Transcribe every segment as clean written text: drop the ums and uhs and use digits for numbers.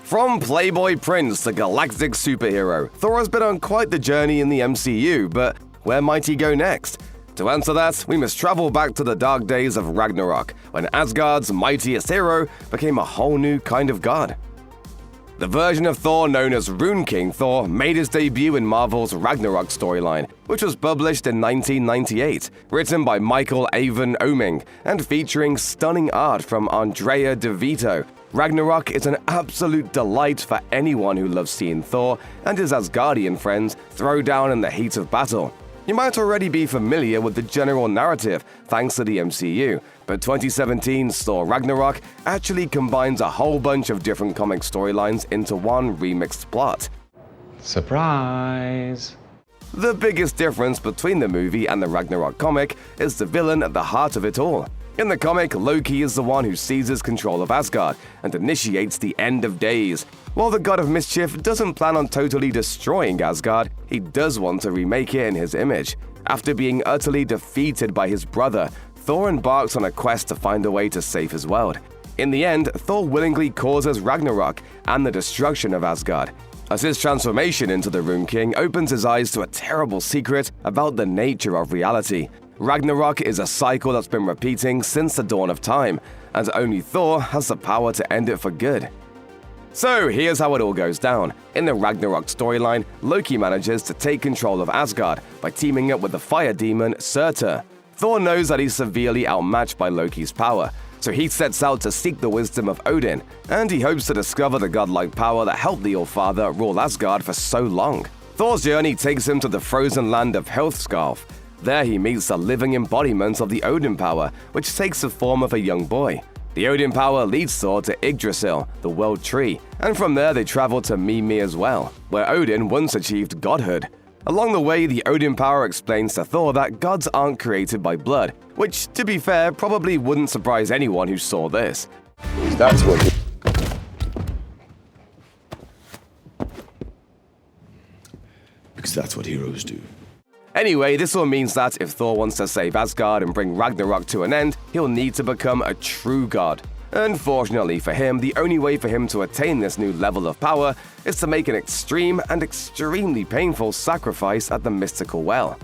From playboy prince to galactic superhero, Thor has been on quite the journey in the MCU, but where might he go next? To answer that, we must travel back to the dark days of Ragnarok, when Asgard's mightiest hero became a whole new kind of god. The version of Thor known as Rune King Thor made his debut in Marvel's Ragnarok storyline, which was published in 1998, written by Michael Avon Oeming, and featuring stunning art from Andrea De Vito. Ragnarok is an absolute delight for anyone who loves seeing Thor and his Asgardian friends throw down in the heat of battle. You might already be familiar with the general narrative thanks to the MCU, but 2017's Thor Ragnarok actually combines a whole bunch of different comic storylines into one remixed plot. Surprise! The biggest difference between the movie and the Ragnarok comic is the villain at the heart of it all. In the comic, Loki is the one who seizes control of Asgard and initiates the end of days. While the god of mischief doesn't plan on totally destroying Asgard, he does want to remake it in his image. After being utterly defeated by his brother, Thor embarks on a quest to find a way to save his world. In the end, Thor willingly causes Ragnarok and the destruction of Asgard, as his transformation into the Rune King opens his eyes to a terrible secret about the nature of reality. Ragnarok is a cycle that's been repeating since the dawn of time, and only Thor has the power to end it for good. So here's how it all goes down. In the Ragnarok storyline, Loki manages to take control of Asgard by teaming up with the fire demon Surtur. Thor knows that he's severely outmatched by Loki's power, so he sets out to seek the wisdom of Odin, and he hopes to discover the godlike power that helped the All-Father rule Asgard for so long. Thor's journey takes him to the frozen land of Hrothskarf. There he meets the living embodiment of the Odin power, which takes the form of a young boy. The Odin power leads Thor to Yggdrasil, the World Tree, and from there they travel to Mimir as well, where Odin once achieved godhood. Along the way, the Odin power explains to Thor that gods aren't created by blood, which, to be fair, probably wouldn't surprise anyone who saw this. That's what. Because that's what heroes do. Anyway, this all means that if Thor wants to save Asgard and bring Ragnarok to an end, he'll need to become a true god. Unfortunately for him, the only way for him to attain this new level of power is to make an extreme and extremely painful sacrifice at the mystical well.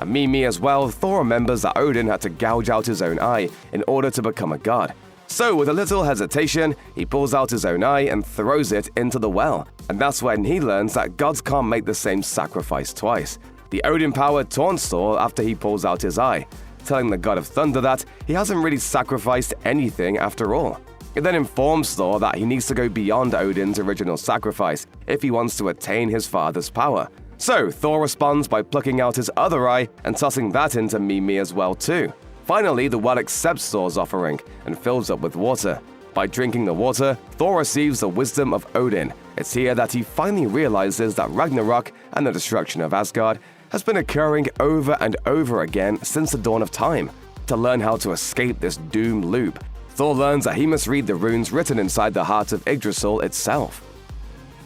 At Mimir as well, Thor remembers that Odin had to gouge out his own eye in order to become a god. So with a little hesitation, he pulls out his own eye and throws it into the well. And that's when he learns that gods can't make the same sacrifice twice. The Odin power taunts Thor after he pulls out his eye, telling the god of thunder that he hasn't really sacrificed anything after all. It then informs Thor that he needs to go beyond Odin's original sacrifice if he wants to attain his father's power. So Thor responds by plucking out his other eye and tossing that into Mimir as well too. Finally, the well accepts Thor's offering and fills up with water. By drinking the water, Thor receives the wisdom of Odin. It's here that he finally realizes that Ragnarok and the destruction of Asgard has been occurring over and over again since the dawn of time. To learn how to escape this doomed loop, Thor learns that he must read the runes written inside the heart of Yggdrasil itself.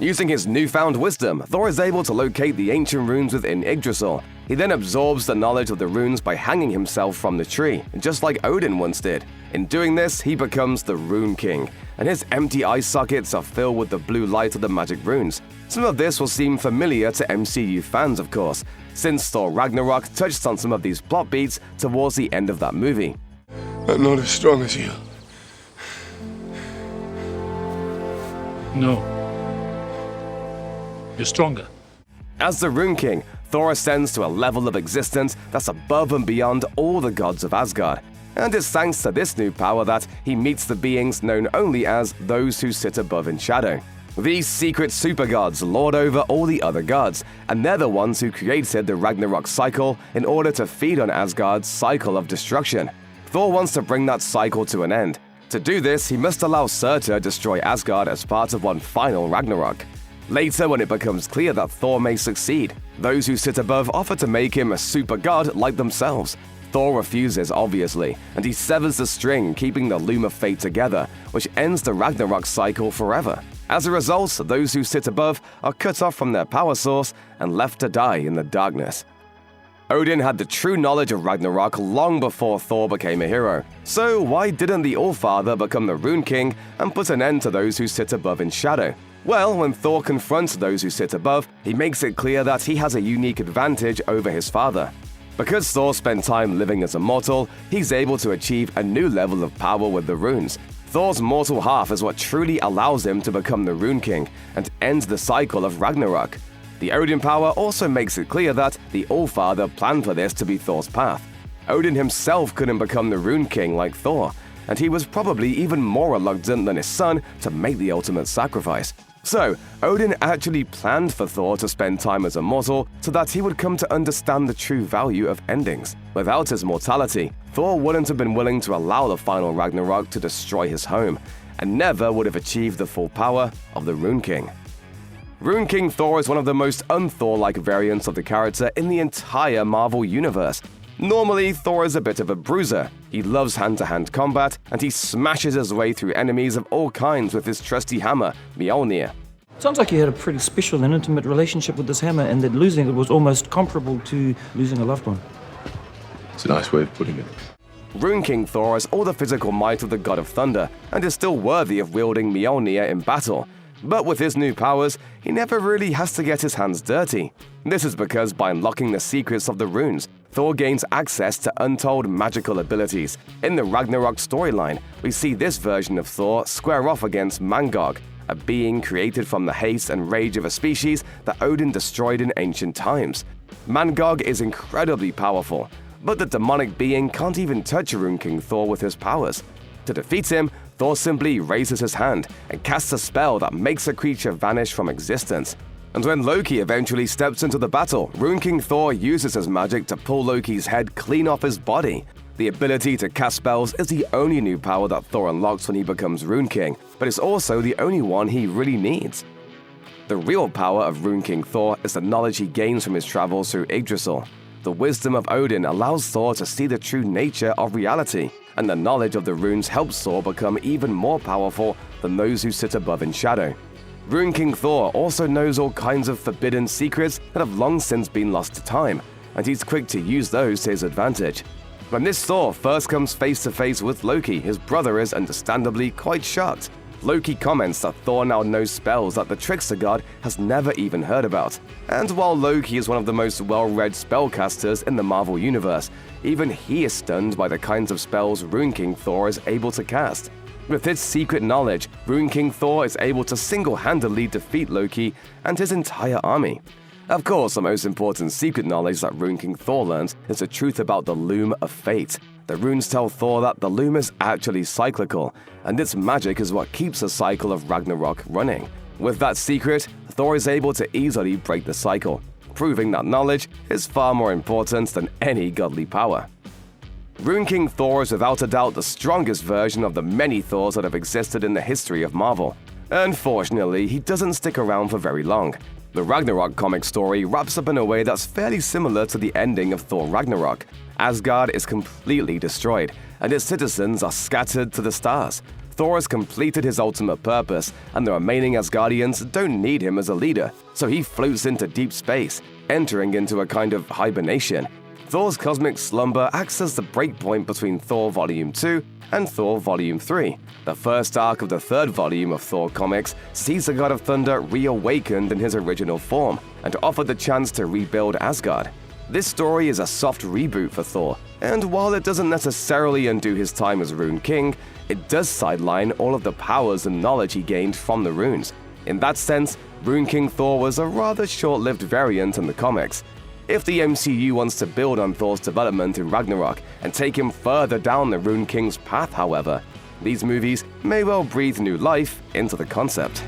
Using his newfound wisdom, Thor is able to locate the ancient runes within Yggdrasil. He then absorbs the knowledge of the runes by hanging himself from the tree, just like Odin once did. In doing this, he becomes the Rune King, and his empty eye sockets are filled with the blue light of the magic runes. Some of this will seem familiar to MCU fans, of course, since Thor Ragnarok touched on some of these plot beats towards the end of that movie. I'm not as strong as you. No. You're stronger. As the Rune King, Thor ascends to a level of existence that's above and beyond all the gods of Asgard. And it's thanks to this new power that he meets the beings known only as those who sit above in shadow. These secret super gods lord over all the other gods, and they're the ones who created the Ragnarok cycle in order to feed on Asgard's cycle of destruction. Thor wants to bring that cycle to an end. To do this, he must allow Surtur destroy Asgard as part of one final Ragnarok. Later, when it becomes clear that Thor may succeed, those who sit above offer to make him a super god like themselves. Thor refuses, obviously, and he severs the string, keeping the loom of fate together, which ends the Ragnarok cycle forever. As a result, those who sit above are cut off from their power source and left to die in the darkness. Odin had the true knowledge of Ragnarok long before Thor became a hero. So why didn't the All-Father become the Rune King and put an end to those who sit above in shadow? Well, when Thor confronts those who sit above, he makes it clear that he has a unique advantage over his father. Because Thor spent time living as a mortal, he's able to achieve a new level of power with the runes. Thor's mortal half is what truly allows him to become the Rune King and ends the cycle of Ragnarok. The Odin power also makes it clear that the All-Father planned for this to be Thor's path. Odin himself couldn't become the Rune King like Thor, and he was probably even more reluctant than his son to make the ultimate sacrifice. So, Odin actually planned for Thor to spend time as a mortal so that he would come to understand the true value of endings. Without his mortality, Thor wouldn't have been willing to allow the final Ragnarok to destroy his home, and never would have achieved the full power of the Rune King. Rune King Thor is one of the most un-Thor-like variants of the character in the entire Marvel universe. Normally, Thor is a bit of a bruiser. He loves hand-to-hand combat, and he smashes his way through enemies of all kinds with his trusty hammer, Mjolnir. Sounds like you had a pretty special and intimate relationship with this hammer, and that losing it was almost comparable to losing a loved one. It's a nice way of putting it. Rune King Thor has all the physical might of the god of thunder, and is still worthy of wielding Mjolnir in battle. But with his new powers, he never really has to get his hands dirty. This is because by unlocking the secrets of the runes, Thor gains access to untold magical abilities. In the Ragnarok storyline, we see this version of Thor square off against Mangog, a being created from the haste and rage of a species that Odin destroyed in ancient times. Mangog is incredibly powerful, but the demonic being can't even touch Rune King Thor with his powers. To defeat him, Thor simply raises his hand and casts a spell that makes the creature vanish from existence. And when Loki eventually steps into the battle, Rune King Thor uses his magic to pull Loki's head clean off his body. The ability to cast spells is the only new power that Thor unlocks when he becomes Rune King, but it's also the only one he really needs. The real power of Rune King Thor is the knowledge he gains from his travels through Yggdrasil. The wisdom of Odin allows Thor to see the true nature of reality, and the knowledge of the runes helps Thor become even more powerful than those who sit above in shadow. Rune King Thor also knows all kinds of forbidden secrets that have long since been lost to time, and he's quick to use those to his advantage. When this Thor first comes face to face with Loki, his brother is understandably quite shocked. Loki comments that Thor now knows spells that the Trickster god has never even heard about. And while Loki is one of the most well-read spellcasters in the Marvel universe, even he is stunned by the kinds of spells Rune King Thor is able to cast. With his secret knowledge, Rune King Thor is able to single-handedly defeat Loki and his entire army. Of course, the most important secret knowledge that Rune King Thor learns is the truth about the Loom of Fate. The runes tell Thor that the loom is actually cyclical, and its magic is what keeps the cycle of Ragnarok running. With that secret, Thor is able to easily break the cycle, proving that knowledge is far more important than any godly power. Rune King Thor is without a doubt the strongest version of the many Thors that have existed in the history of Marvel. Unfortunately, he doesn't stick around for very long. The Ragnarok comic story wraps up in a way that's fairly similar to the ending of Thor Ragnarok. Asgard is completely destroyed, and its citizens are scattered to the stars. Thor has completed his ultimate purpose, and the remaining Asgardians don't need him as a leader, so he floats into deep space, entering into a kind of hibernation. Thor's cosmic slumber acts as the breakpoint between Thor Volume 2 and Thor Volume 3. The first arc of the third volume of Thor comics sees the God of Thunder reawakened in his original form and offered the chance to rebuild Asgard. This story is a soft reboot for Thor, and while it doesn't necessarily undo his time as Rune King, it does sideline all of the powers and knowledge he gained from the runes. In that sense, Rune King Thor was a rather short-lived variant in the comics. If the MCU wants to build on Thor's development in Ragnarok and take him further down the Rune King's path, however, these movies may well breathe new life into the concept.